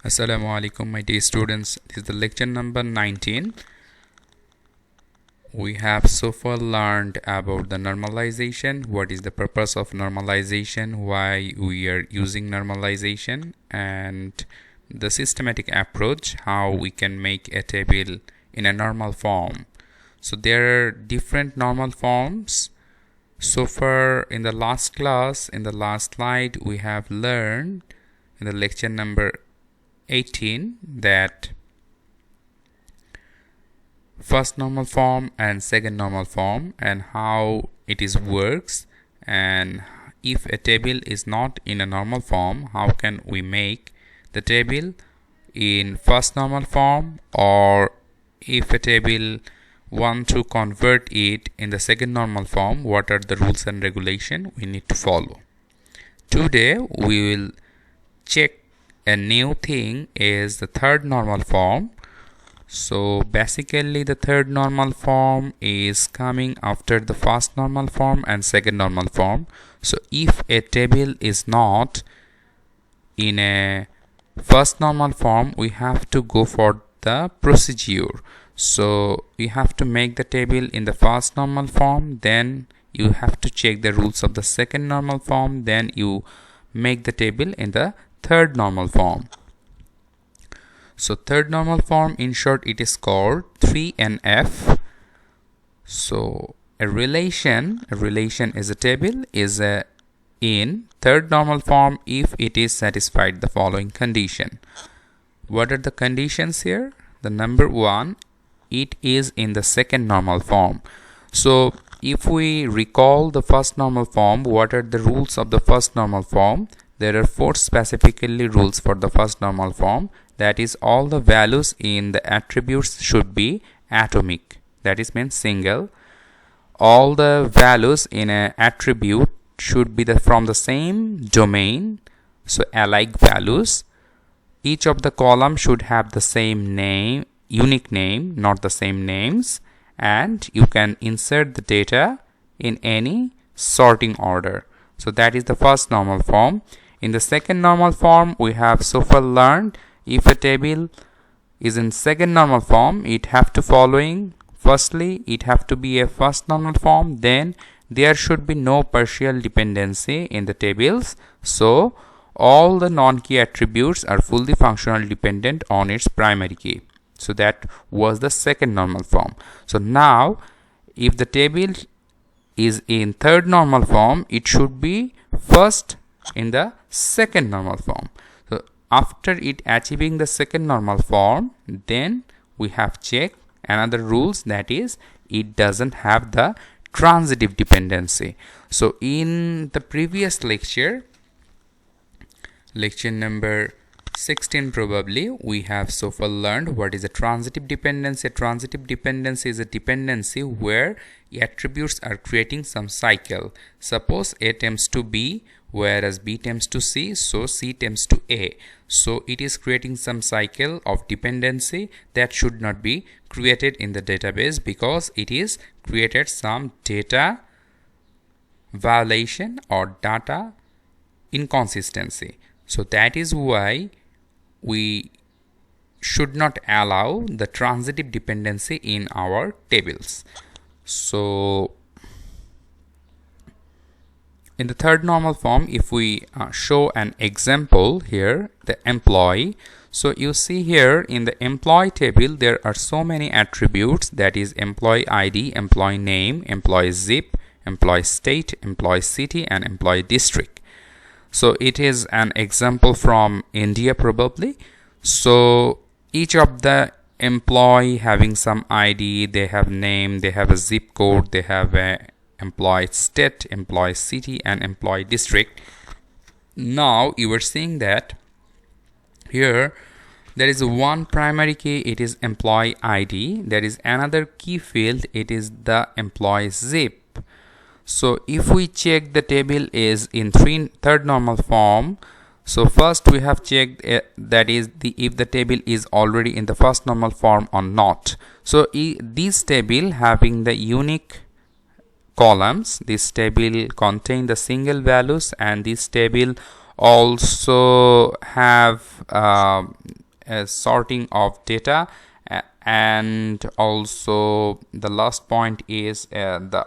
Assalamu alaikum, my dear students. This is the lecture number 19. We have so far learned about the normalization, what is the purpose of normalization, why we are using normalization, and the systematic approach, how we can make a table in a normal form. So there are different normal forms. So far in the last class, in the last slide, we have learned in the lecture number 18 that first normal form and second normal form and how it is works, and if a table is not in a normal form, how can we make the table in first normal form, or if a table want to convert it in the second normal form, what are the rules and regulation we need to follow. Today we will check a new thing is the third normal form. So basically the third normal form is coming after the first normal form and second normal form. So if a table is not in a first normal form, we have to go for the procedure. So you have to make the table in the first normal form, then you have to check the rules of the second normal form, then you make the table in the third normal form. So third normal form, in short, it is called 3NF. So a relation is a table is in third normal form if it is satisfied the following condition. What are the conditions here? The number one, it is in the second normal form. So if we recall the first normal form, what are the rules of the first normal form? There are four specifically rules for the first normal form. That is, all the values in the attributes should be atomic. That is means single. All the values in an attribute should be from the same domain. So alike values. Each of the columns should have the same name, unique name, not the same names. And you can insert the data in any sorting order. So that is the first normal form. In the second normal form, we have so far learned if a table is in second normal form, it have to following. Firstly, it have to be a first normal form, then there should be no partial dependency in the tables. So all the non-key attributes are fully functional dependent on its primary key. So that was the second normal form. So now if the table is in third normal form, it should be first in the second normal form. So after it achieving the second normal form, then we have checked another rules, that is it doesn't have the transitive dependency. So in the previous lecture number 16 probably, we have so far learned what is a transitive dependency. A transitive dependency is a dependency where attributes are creating some cycle. Suppose A tends to B whereas B tends to C, so C tends to A. So it is creating some cycle of dependency that should not be created in the database because it is created some data violation or data inconsistency. So that is why we should not allow the transitive dependency in our tables. So in the third normal form, if we show an example here, the employee. So you see here in the employee table, there are so many attributes, that is employee ID, employee name, employee zip, employee state, employee city, and employee district. So it is an example from India probably. So each of the employee having some ID, they have name, they have a zip code, they have a employee state, employee city, and employee district. Now you are seeing that here there is one primary key, it is employee ID. There is another key field, it is the employee zip. So if we check the table is in third normal form, so first we have checked that is if the table is already in the first normal form or not. So this table having the unique columns, this table contain the single values, and this table also have a sorting of data, and also the last point is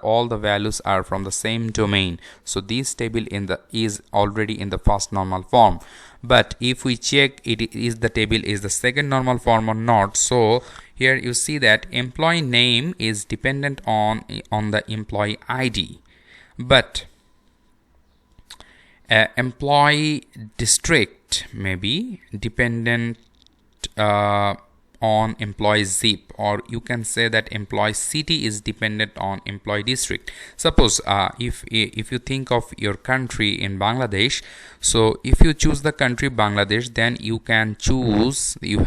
all the values are from the same domain. So this table is already in the first normal form. But if we check the table is the second normal form or not, so here you see that employee name is dependent on the employee ID, but employee district may be dependent on employee zip, or you can say that employee city is dependent on employee district. Suppose if you think of your country in Bangladesh, so if you choose the country Bangladesh, then you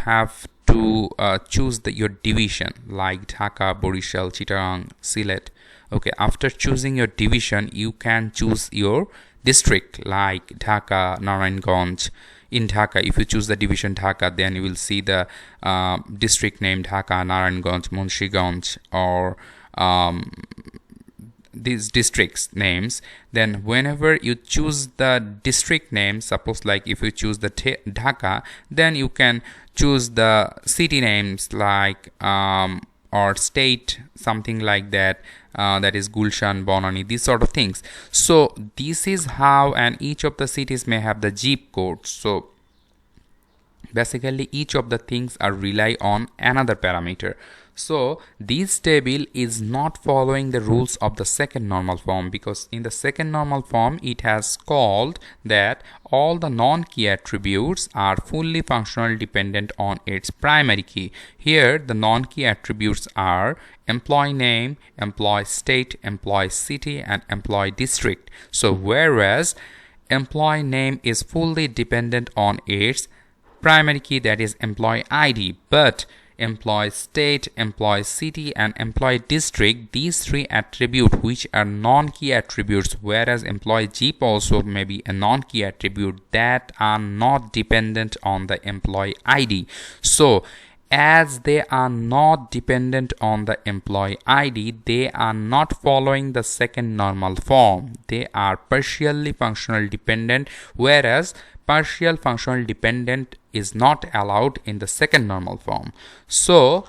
have to choose your division like Dhaka, Borishal, Chittagong, Sylhet. Okay, after choosing your division, you can choose your district like Dhaka, Narayanganj. In Dhaka, if you choose the division Dhaka, then you will see the district name Dhaka, Narayanganj, Munshiganj, or these districts names. Then whenever you choose the district name, suppose like if you choose the Dhaka, then you can choose the city names like or state, something like that, that is Gulshan, Bonani, these sort of things. So this is how, and each of the cities may have the zip code. So basically each of the things are rely on another parameter. So this table is not following the rules of the second normal form, because in the second normal form it has called that all the non-key attributes are fully functional dependent on its primary key. Here the non-key attributes are employee name, employee state, employee city, and employee district. So whereas employee name is fully dependent on its primary key, that is employee ID, but employee state, employee city, and employee district, these three attributes which are non-key attributes, whereas employee zip also may be a non-key attribute, that are not dependent on the employee ID. So as they are not dependent on the employee ID, they are not following the second normal form. They are partially functional dependent, whereas partial functional dependent is not allowed in the second normal form. So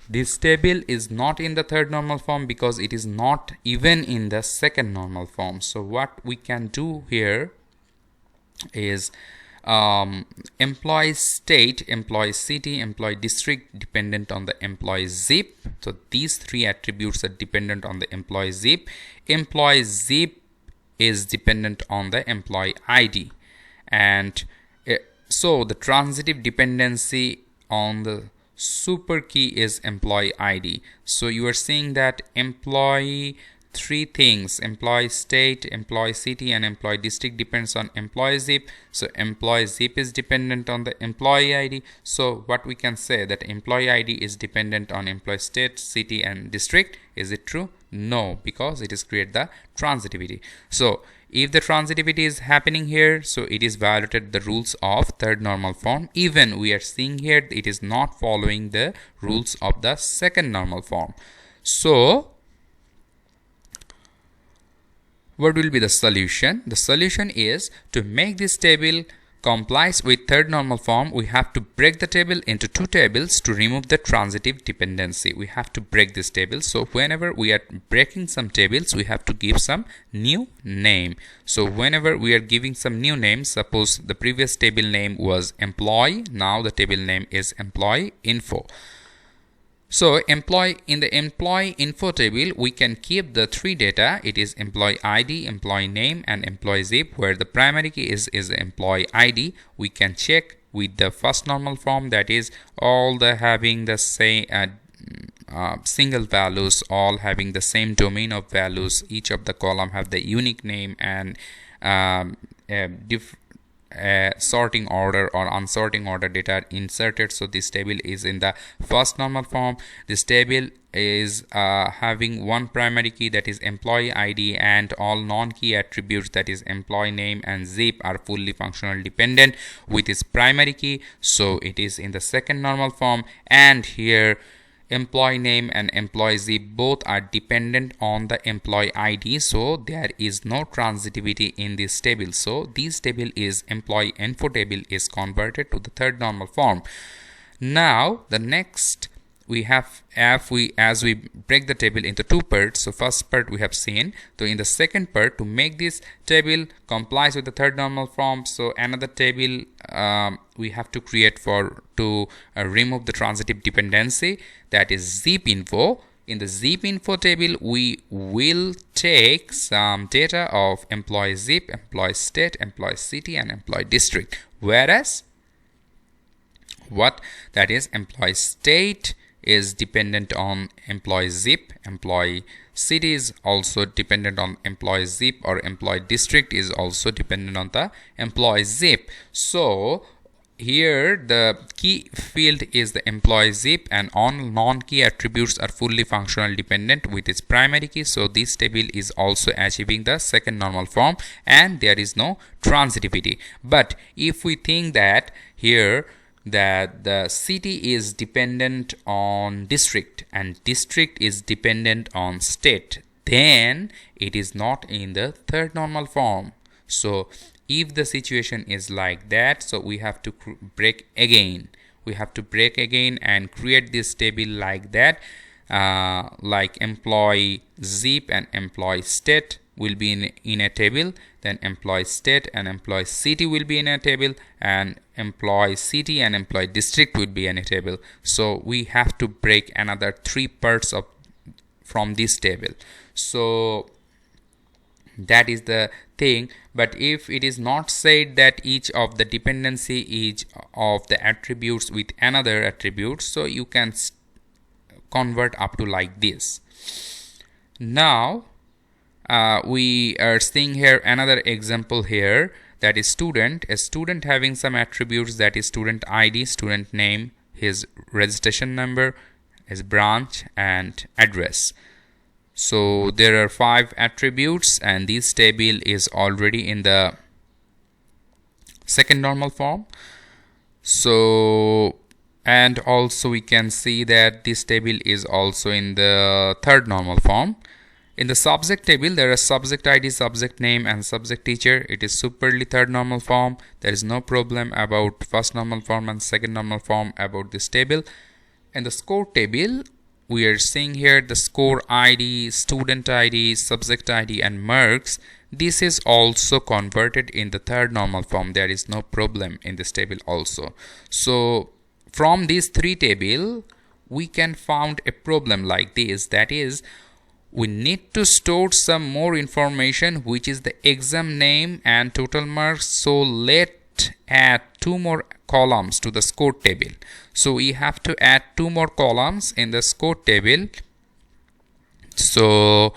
this table is not in the third normal form because it is not even in the second normal form. So what we can do here is employee state, employee city, employee district dependent on the employee zip. So these three attributes are dependent on the employee zip. Employee zip is dependent on the employee ID, and so the transitive dependency on the super key is employee ID. So you are seeing that employee three things, employee state, employee city, and employee district, depends on employee zip. So employee zip is dependent on the employee ID. So what we can say that employee ID is dependent on employee state, city, and district. Is it true? No, because it is create the transitivity. So if the transitivity is happening here, so it is violated the rules of third normal form. Even we are seeing here it is not following the rules of the second normal form. So what will be the solution? The solution is to make this table complies with third normal form. We have to break the table into two tables to remove the transitive dependency. We have to break this table. So whenever we are breaking some tables, we have to give some new name. So whenever we are giving some new name, suppose the previous table name was employee, now the table name is employee info. So in the employee info table, we can keep the three data. It is employee ID, employee name, and employee zip, where the primary key is employee ID. We can check with the first normal form, that is all the having the same single values, all having the same domain of values. Each of the column have the unique name and sorting order or unsorting order data inserted. So this table is in the first normal form. This table is having one primary key, that is employee ID, and all non-key attributes, that is employee name and zip, are fully functional dependent with its primary key. So it is in the second normal form. And here employee name and employee zip both are dependent on the employee ID, so there is no transitivity in this table. So this table is employee info table is converted to the third normal form. Now the next we have, as we break the table into two parts. So first part we have seen. So in the second part, to make this table complies with the third normal form, so another table we have to create to remove the transitive dependency, that is zip info. In the zip info table, we will take some data of employee zip, employee state, employee city, and employee district. Whereas that is employee state is dependent on employee zip, employee city is also dependent on employee zip, or employee district is also dependent on the employee zip. So here the key field is the employee zip, and all non-key attributes are fully functional dependent with its primary key. So this table is also achieving the second normal form, and there is no transitivity. But if we think that here that the city is dependent on district and district is dependent on state, then it is not in the third normal form. So if the situation is like that, so we have to break again. We have to break again and create this table like that, like employee zip and employee state will be in a table, then employee state and employee city will be in a table, and employee city and employee district will be in a table. So we have to break another three parts from this table. So that is the thing. But if it is not said that each of the dependency each of the attributes with another attribute, so you can convert up to like this. Now we are seeing here another example here, that is student. A student having some attributes, that is student ID, student name, his registration number, his branch, and address. So there are 5 attributes, and this table is already in the second normal form. So, and also we can see that this table is also in the third normal form. In the subject table, there are subject ID, subject name, and subject teacher. It is superly third normal form. There is no problem about first normal form and second normal form about this table. In the score table, we are seeing here the score ID, student ID, subject ID, and marks. This is also converted in the third normal form. There is no problem in this table also. So from these 3 tables, we can find a problem like this, that is, we need to store some more information, which is the exam name and total marks. So let's add 2 more columns to the score table. So we have to add 2 more columns in the score table. So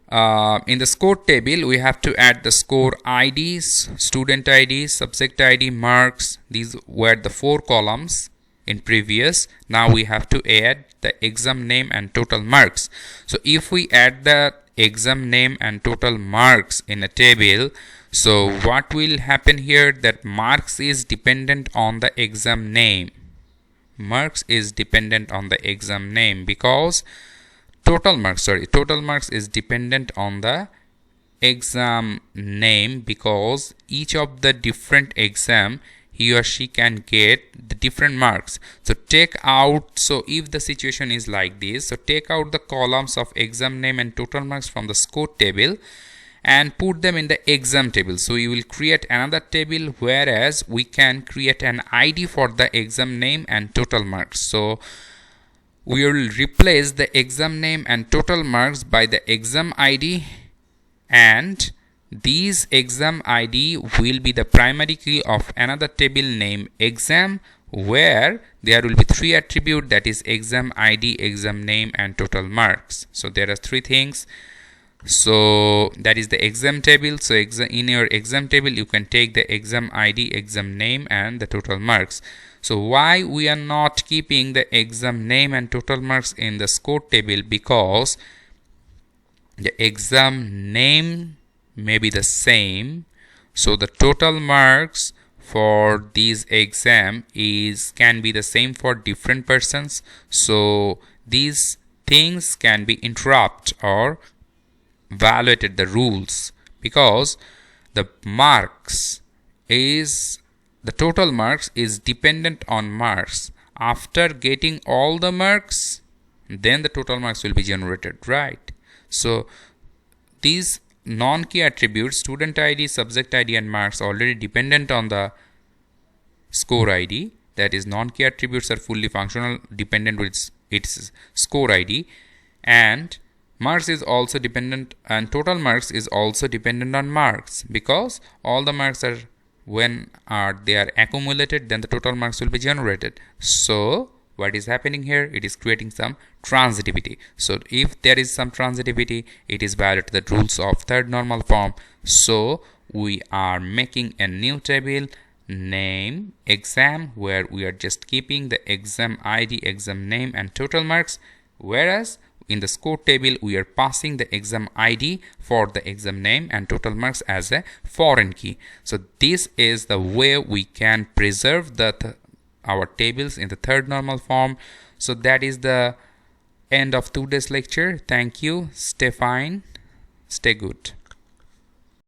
in the score table, we have to add the score IDs, student ID, subject ID, marks. These were the 4 columns in previous. Now we have to add the exam name and total marks. So if we add the exam name and total marks in a table, so what will happen here, that marks is dependent on the exam name. Marks is dependent on the exam name, because total marks is dependent on the exam name, because each of the different exam he or she can get the different marks. So take out, so if the situation is like this, so take out the columns of exam name and total marks from the score table and put them in the exam table. So you will create another table, whereas we can create an ID for the exam name and total marks. So we will replace the exam name and total marks by the exam ID, and these exam ID will be the primary key of another table named exam, where there will be 3 attributes, that is exam ID, exam name, and total marks. So there are 3 things. So that is the exam table. So in your exam table, you can take the exam ID, exam name, and the total marks. So why we are not keeping the exam name and total marks in the score table? Because the exam name may be the same, so the total marks for this exam can be the same for different persons. So these things can be interrupt or violated the rules, because the total marks is dependent on marks. After getting all the marks, then the total marks will be generated, right? So these non-key attributes, student ID, subject ID and marks, already dependent on the score ID. That is, non-key attributes are fully functional, dependent with its score ID, and marks is also dependent, and total marks is also dependent on marks, because all the marks are, when they are accumulated, then the total marks will be generated. So what is happening here? It is creating some transitivity. So if there is some transitivity, it is violated the rules of third normal form. So we are making a new table, name exam, where we are just keeping the exam ID, exam name and total marks, whereas in the score table we are passing the exam ID for the exam name and total marks as a foreign key. So this is the way we can preserve our tables in the third normal form. So that is the end of today's lecture. Thank you. Stay fine, stay good.